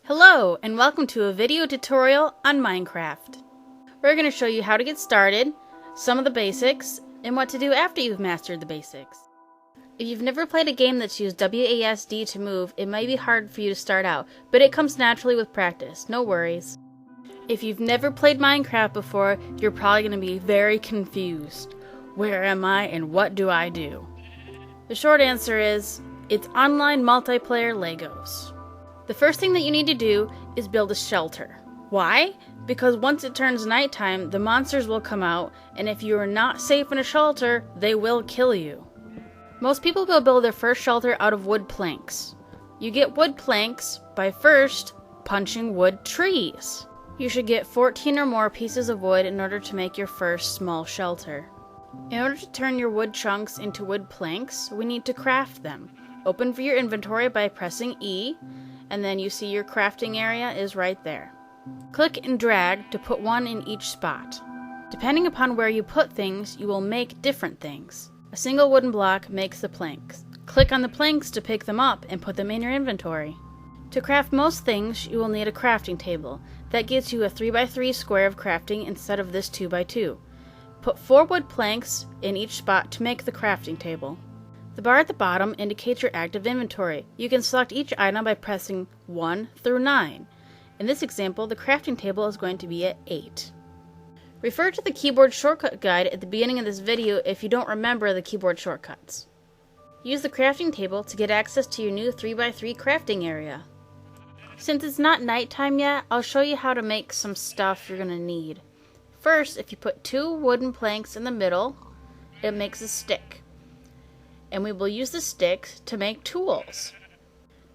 Hello, and welcome to a video tutorial on Minecraft. We're going to show you how to get started, some of the basics, and what to do after you've mastered the basics. If you've never played a game that's used WASD to move, it might be hard for you to start out, but it comes naturally with practice, no worries. If you've never played Minecraft before, you're probably going to be very confused. Where am I and what do I do? The short answer is, it's online multiplayer Legos. The first thing that you need to do is build a shelter. Why? Because once it turns nighttime, the monsters will come out, and if you are not safe in a shelter, they will kill you. Most people will build their first shelter out of wood planks. You get wood planks by first punching wood trees. You should get 14 or more pieces of wood in order to make your first small shelter. In order to turn your wood chunks into wood planks, we need to craft them. Open for your inventory by pressing E, and then you see your crafting area is right there. Click and drag to put one in each spot. Depending upon where you put things, you will make different things. A single wooden block makes the planks. Click on the planks to pick them up and put them in your inventory. To craft most things, you will need a crafting table. That gives you a 3x3 square of crafting instead of this 2x2. Put 4 wood planks in each spot to make the crafting table. The bar at the bottom indicates your active inventory. You can select each item by pressing 1 through 9. In this example, the crafting table is going to be at 8. Refer to the keyboard shortcut guide at the beginning of this video if you don't remember the keyboard shortcuts. Use the crafting table to get access to your new 3x3 crafting area. Since it's not nighttime yet, I'll show you how to make some stuff you're going to need. First, if you put 2 wooden planks in the middle, it makes a stick. And we will use the stick to make tools.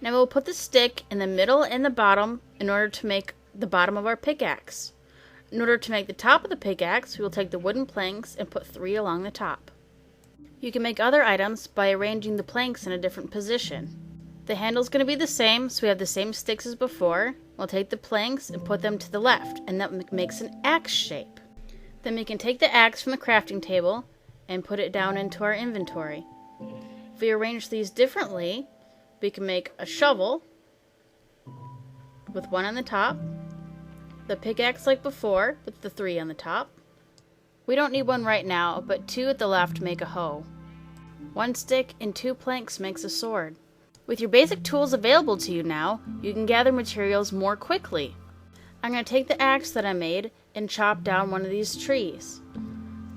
Now we'll put the stick in the middle and the bottom in order to make the bottom of our pickaxe. In order to make the top of the pickaxe, we will take the wooden planks and put 3 along the top. You can make other items by arranging the planks in a different position. The handle is going to be the same, so we have the same sticks as before. We'll take the planks and put them to the left, and that makes an axe shape. Then we can take the axe from the crafting table and put it down into our inventory. If we arrange these differently, we can make a shovel with 1 on the top, the pickaxe like before with the 3 on the top. We don't need 1 right now, but 2 at the left make a hoe. 1 stick and 2 planks makes a sword. With your basic tools available to you now, you can gather materials more quickly. I'm going to take the axe that I made and chop down one of these trees.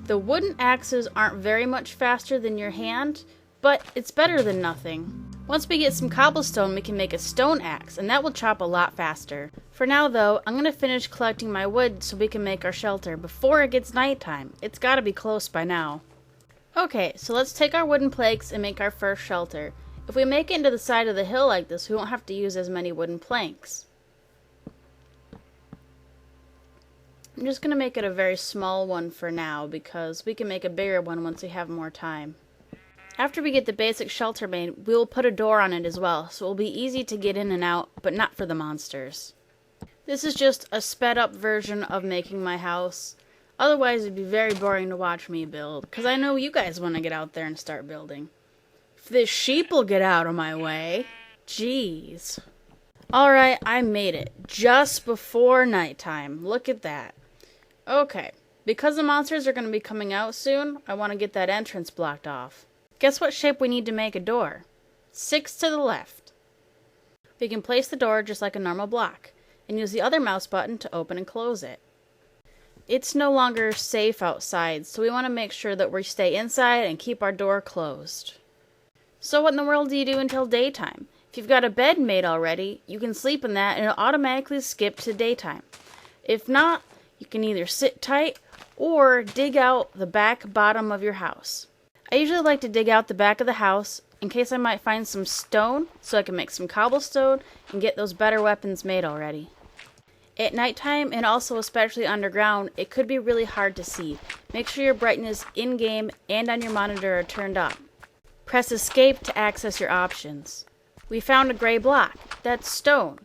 The wooden axes aren't very much faster than your hand, but it's better than nothing. Once we get some cobblestone, we can make a stone axe, and that will chop a lot faster. For now though, I'm going to finish collecting my wood so we can make our shelter before it gets nighttime. It's got to be close by now. Okay, so let's take our wooden planks and make our first shelter. If we make it into the side of the hill like this, we won't have to use as many wooden planks. I'm just going to make it a very small one for now because we can make a bigger one once we have more time. After we get the basic shelter made, we will put a door on it as well, so it will be easy to get in and out, but not for the monsters. This is just a sped up version of making my house. Otherwise, it'd be very boring to watch me build, because I know you guys want to get out there and start building. If this sheep will get out of my way. Jeez. Alright, I made it. Just before nighttime. Look at that. Okay, because the monsters are going to be coming out soon, I want to get that entrance blocked off. Guess what shape we need to make a door? 6 to the left. We can place the door just like a normal block, and use the other mouse button to open and close it. It's no longer safe outside, so we want to make sure that we stay inside and keep our door closed. So what in the world do you do until daytime? If you've got a bed made already, you can sleep in that and it'll automatically skip to daytime. If not, you can either sit tight or dig out the back bottom of your house. I usually like to dig out the back of the house in case I might find some stone so I can make some cobblestone and get those better weapons made already. At nighttime, and also especially underground, it could be really hard to see. Make sure your brightness in-game and on your monitor are turned up. Press escape to access your options. We found a gray block. That's stone.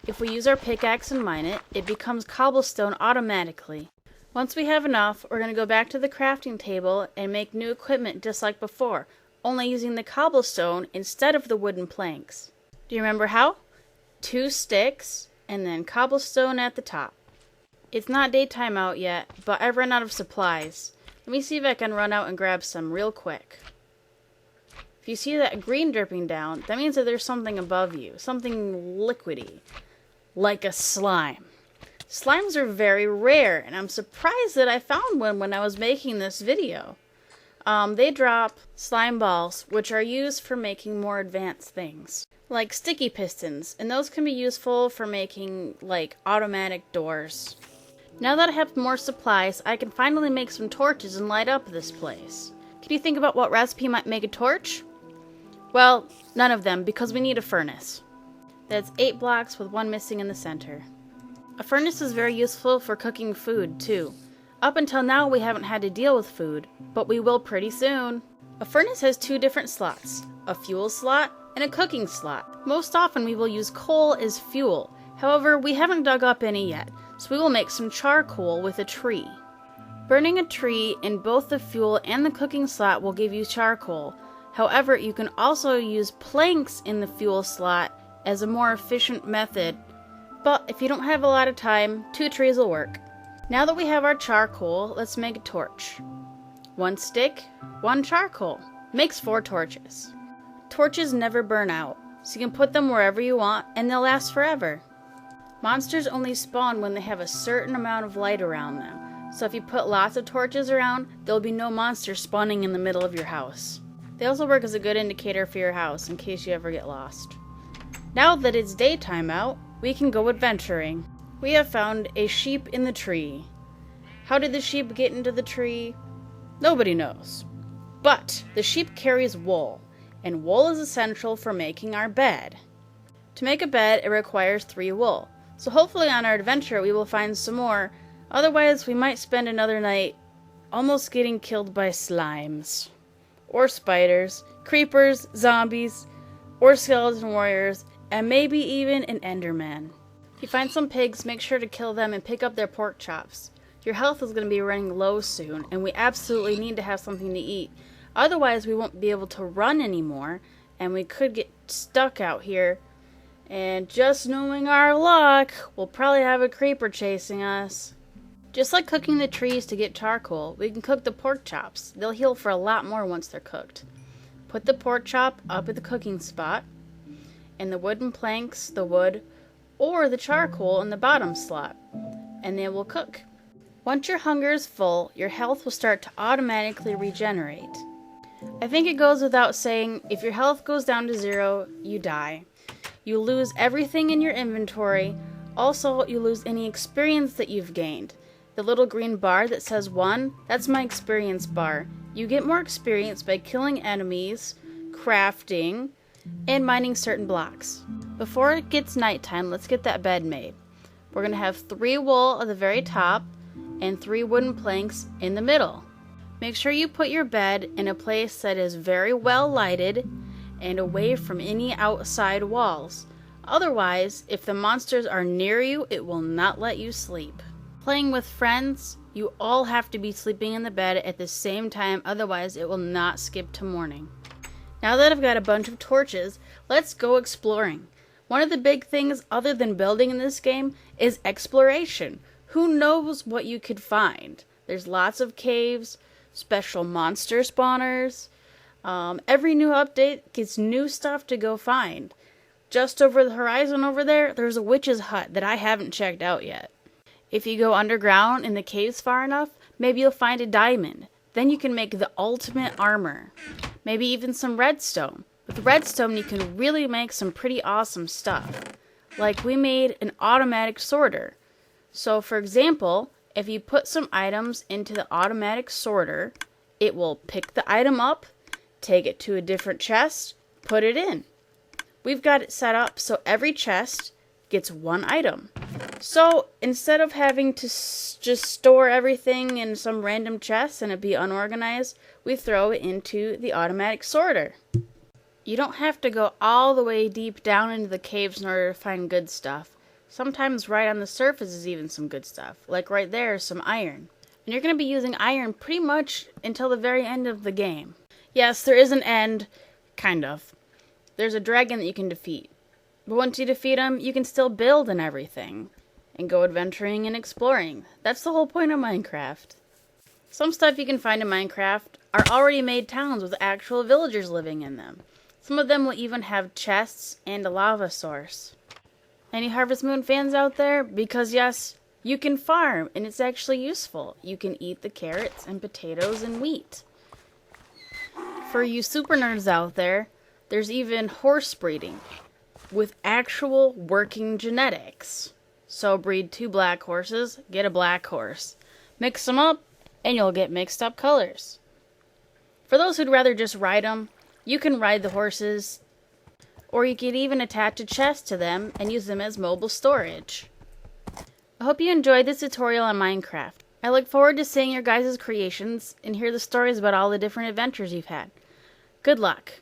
If we use our pickaxe and mine it, it becomes cobblestone automatically. Once we have enough, we're going to go back to the crafting table and make new equipment just like before, only using the cobblestone instead of the wooden planks. Do you remember how? 2 sticks and then cobblestone at the top. It's not daytime out yet, but I've run out of supplies. Let me see if I can run out and grab some real quick. If you see that green dripping down, that means that there's something above you, something liquidy, like a slime. Slimes are very rare, and I'm surprised that I found one when I was making this video. They drop slime balls, which are used for making more advanced things, like sticky pistons, and those can be useful for making, like, automatic doors. Now that I have more supplies, I can finally make some torches and light up this place. Can you think about what recipe might make a torch? Well, none of them, because we need a furnace. That's 8 blocks with 1 missing in the center. A furnace is very useful for cooking food, too. Up until now, we haven't had to deal with food, but we will pretty soon. A furnace has 2 different slots, a fuel slot and a cooking slot. Most often, we will use coal as fuel. However, we haven't dug up any yet, so we will make some charcoal with a tree. Burning a tree in both the fuel and the cooking slot will give you charcoal. However, you can also use planks in the fuel slot as a more efficient method. But if you don't have a lot of time, 2 trees will work. Now that we have our charcoal, let's make a torch. 1 stick, 1 charcoal. Makes 4 torches. Torches never burn out, so you can put them wherever you want and they'll last forever. Monsters only spawn when they have a certain amount of light around them. So if you put lots of torches around, there'll be no monsters spawning in the middle of your house. They also work as a good indicator for your house in case you ever get lost. Now that it's daytime out, we can go adventuring. We have found a sheep in the tree. How did the sheep get into the tree? Nobody knows. But the sheep carries wool, and wool is essential for making our bed. To make a bed, it requires 3 wool. So hopefully on our adventure we will find some more. Otherwise, we might spend another night almost getting killed by slimes. Or spiders, creepers, zombies, or skeleton warriors, and maybe even an enderman. If you find some pigs, make sure to kill them and pick up their pork chops. Your health is going to be running low soon, and we absolutely need to have something to eat. Otherwise, we won't be able to run anymore, and we could get stuck out here. And just knowing our luck, we'll probably have a creeper chasing us. Just like cooking the trees to get charcoal, we can cook the pork chops. They'll heal for a lot more once they're cooked. Put the pork chop up at the cooking spot, and the wooden planks, the wood, or the charcoal in the bottom slot, and they will cook. Once your hunger is full, your health will start to automatically regenerate. I think it goes without saying, if your health goes down to 0, you die. You lose everything in your inventory. Also, you lose any experience that you've gained. The little green bar that says 1, that's my experience bar. You get more experience by killing enemies, crafting, and mining certain blocks. Before it gets nighttime, let's get that bed made. We're going to have 3 wool at the very top and 3 wooden planks in the middle. Make sure you put your bed in a place that is very well lighted and away from any outside walls. Otherwise, if the monsters are near you, it will not let you sleep. Playing with friends, you all have to be sleeping in the bed at the same time, otherwise it will not skip to morning. Now that I've got a bunch of torches, let's go exploring. One of the big things other than building in this game is exploration. Who knows what you could find? There's lots of caves, special monster spawners. Every new update gets new stuff to go find. Just over the horizon over there, there's a witch's hut that I haven't checked out yet. If you go underground in the caves far enough, maybe you'll find a diamond. Then you can make the ultimate armor. Maybe even some redstone. With redstone, you can really make some pretty awesome stuff. Like we made an automatic sorter. So for example, if you put some items into the automatic sorter, it will pick the item up, take it to a different chest, put it in. We've got it set up so every chest gets 1 item. So instead of having to just store everything in some random chest and it be unorganized, we throw it into the automatic sorter. You don't have to go all the way deep down into the caves in order to find good stuff. Sometimes right on the surface is even some good stuff. Like right there is some iron. And you're going to be using iron pretty much until the very end of the game. Yes, there is an end. Kind of. There's a dragon that you can defeat. But once you defeat them, you can still build and everything. And go adventuring and exploring. That's the whole point of Minecraft. Some stuff you can find in Minecraft are already made towns with actual villagers living in them. Some of them will even have chests and a lava source. Any Harvest Moon fans out there? Because yes, you can farm and it's actually useful. You can eat the carrots and potatoes and wheat. For you super nerds out there, there's even horse breeding with actual working genetics. So breed 2 black horses, get a black horse. Mix them up, and you'll get mixed up colors. For those who'd rather just ride them, you can ride the horses, or you could even attach a chest to them and use them as mobile storage. I hope you enjoyed this tutorial on Minecraft. I look forward to seeing your guys' creations and hear the stories about all the different adventures you've had. Good luck!